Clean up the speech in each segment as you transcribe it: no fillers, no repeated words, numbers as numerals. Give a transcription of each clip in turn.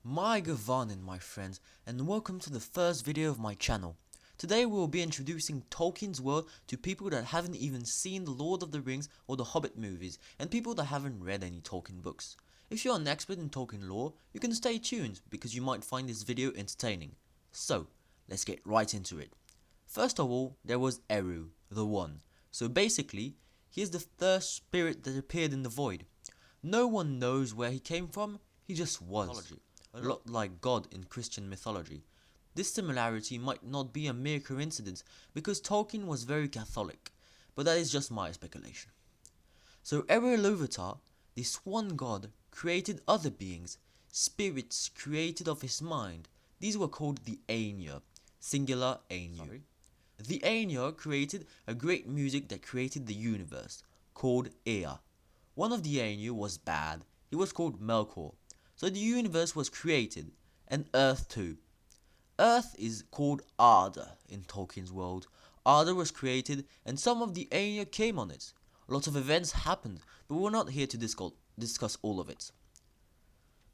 My Gavanin, my friends, and welcome to the first video of my channel. Today we will be introducing Tolkien's world to people that haven't even seen The Lord of the Rings or the Hobbit movies, and people that haven't read any Tolkien books. If you're an expert in Tolkien lore, you can stay tuned because you might find this video entertaining. So, let's get right into it. First of all, there was Eru, the One. So basically, he is the first spirit that appeared in the void. No one knows where he came from, he just was. A lot like God in Christian mythology. This similarity might not be a mere coincidence because Tolkien was very Catholic, but that is just my speculation. So Eru-Ilúvatar, this one god, created other beings, spirits created of his mind. These were called the Ainur, singular Ainur. The Ainur created a great music that created the universe, called Ea. One of the Ainur was bad, he was called Melkor. So the universe was created, and Earth too. Earth is called Arda in Tolkien's world. Arda was created, and some of the Ainur came on it. A lot of events happened, but we're not here to discuss all of it.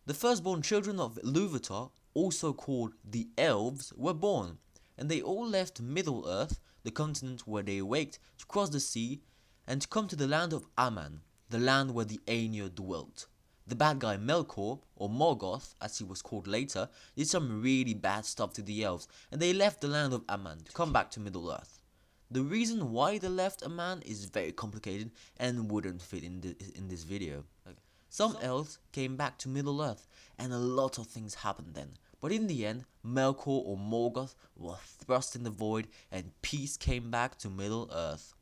The firstborn children of Ilúvatar, also called the Elves, were born, and they all left Middle-earth, the continent where they awaked, to cross the sea and to come to the land of Aman, the land where the Ainur dwelt. The bad guy Melkor, or Morgoth as he was called later, did some really bad stuff to the elves, and they left the land of Aman to come back to Middle-earth. The reason why they left Aman is very complicated and wouldn't fit in this video. Some elves came back to Middle-earth, and a lot of things happened then. But in the end, Melkor or Morgoth was thrust in the void, and peace came back to Middle-earth.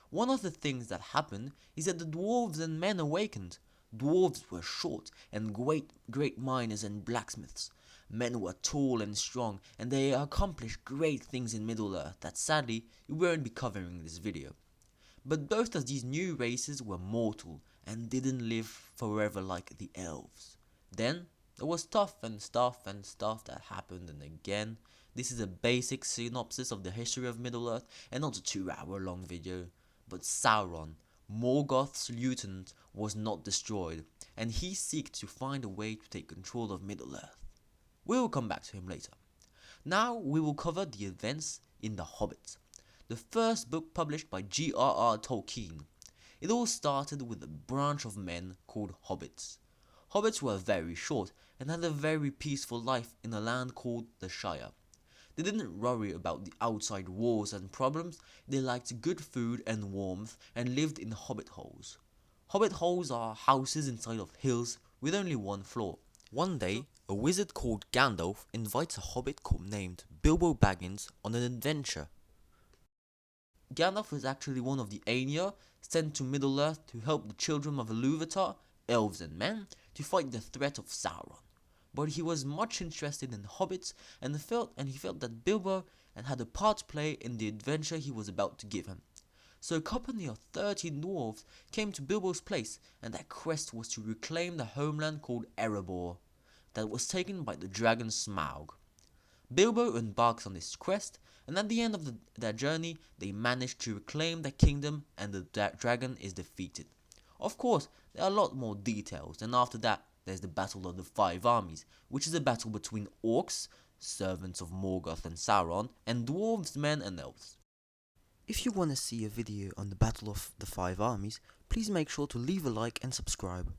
One of the things that happened is that the dwarves and men awakened. Dwarves were short and great miners and blacksmiths. Men were tall and strong, and they accomplished great things in Middle-earth that sadly we won't be covering in this video. But both of these new races were mortal and didn't live forever like the elves. Then there was stuff that happened, and again, this is a basic synopsis of the history of Middle-earth and not a 2-hour long video. But Sauron, Morgoth's lieutenant, was not destroyed, and he seeks to find a way to take control of Middle-earth. We will come back to him later. Now we will cover the events in The Hobbit, the first book published by J.R.R. Tolkien. It all started with a branch of men called hobbits. Hobbits were very short and had a very peaceful life in a land called the Shire. They didn't worry about the outside wars and problems, they liked good food and warmth and lived in hobbit holes. Hobbit holes are houses inside of hills with only one floor. One day, a wizard called Gandalf invites a hobbit named Bilbo Baggins on an adventure. Gandalf was actually one of the Ainur sent to Middle-earth to help the children of Ilúvatar, elves and men, to fight the threat of Sauron. But he was much interested in hobbits and he felt that Bilbo had a part to play in the adventure he was about to give him. So a company of 13 dwarves came to Bilbo's place, and their quest was to reclaim the homeland called Erebor that was taken by the dragon Smaug. Bilbo embarks on this quest, and at the end of their journey, they manage to reclaim their kingdom and the dragon is defeated. Of course, there are a lot more details, and after that, there's the Battle of the Five Armies, which is a battle between orcs, servants of Morgoth and Sauron, and dwarves, men and elves. If you want to see a video on the Battle of the Five Armies, please make sure to leave a like and subscribe.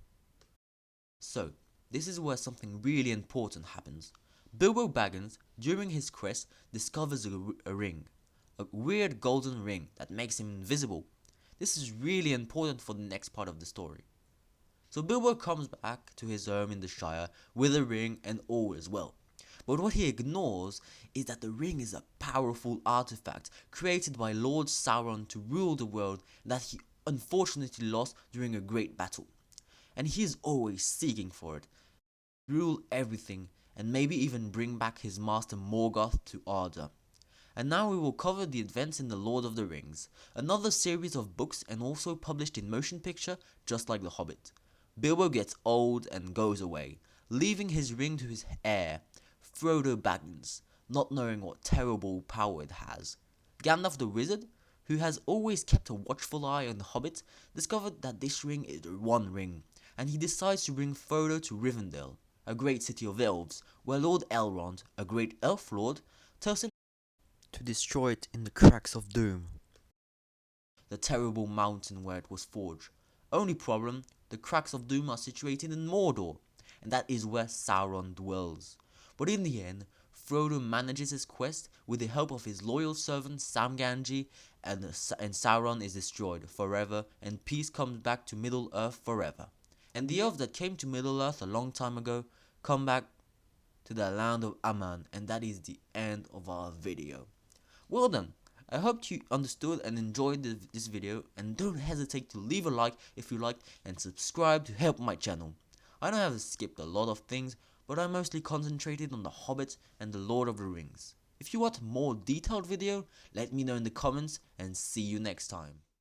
So, this is where something really important happens. Bilbo Baggins, during his quest, discovers a ring. A weird golden ring that makes him invisible. This is really important for the next part of the story. So Bilbo comes back to his home in the Shire with a ring and all is well. But what he ignores is that the ring is a powerful artifact created by Lord Sauron to rule the world that he unfortunately lost during a great battle. And he is always seeking for it, rule everything, and maybe even bring back his master Morgoth to Arda. And now we will cover the events in The Lord of the Rings, another series of books and also published in motion picture just like The Hobbit. Bilbo gets old and goes away, leaving his ring to his heir, Frodo Baggins, not knowing what terrible power it has. Gandalf the Wizard, who has always kept a watchful eye on the Hobbit, discovered that this ring is the One Ring, and he decides to bring Frodo to Rivendell, a great city of elves, where Lord Elrond, a great elf lord, tells him to destroy it in the cracks of doom, the terrible mountain where it was forged. Only problem, the cracks of doom are situated in Mordor, and that is where Sauron dwells. But in the end, Frodo manages his quest with the help of his loyal servant Sam Gamgee, and Sauron is destroyed forever, and peace comes back to Middle-earth forever. And the elves that came to Middle-earth a long time ago come back to the land of Aman, and that is the end of our video. Well done. I hope you understood and enjoyed this video, and don't hesitate to leave a like if you liked and subscribe to help my channel. I know I have skipped a lot of things, but I mostly concentrated on the Hobbit and the Lord of the Rings. If you want a more detailed video, let me know in the comments, and see you next time.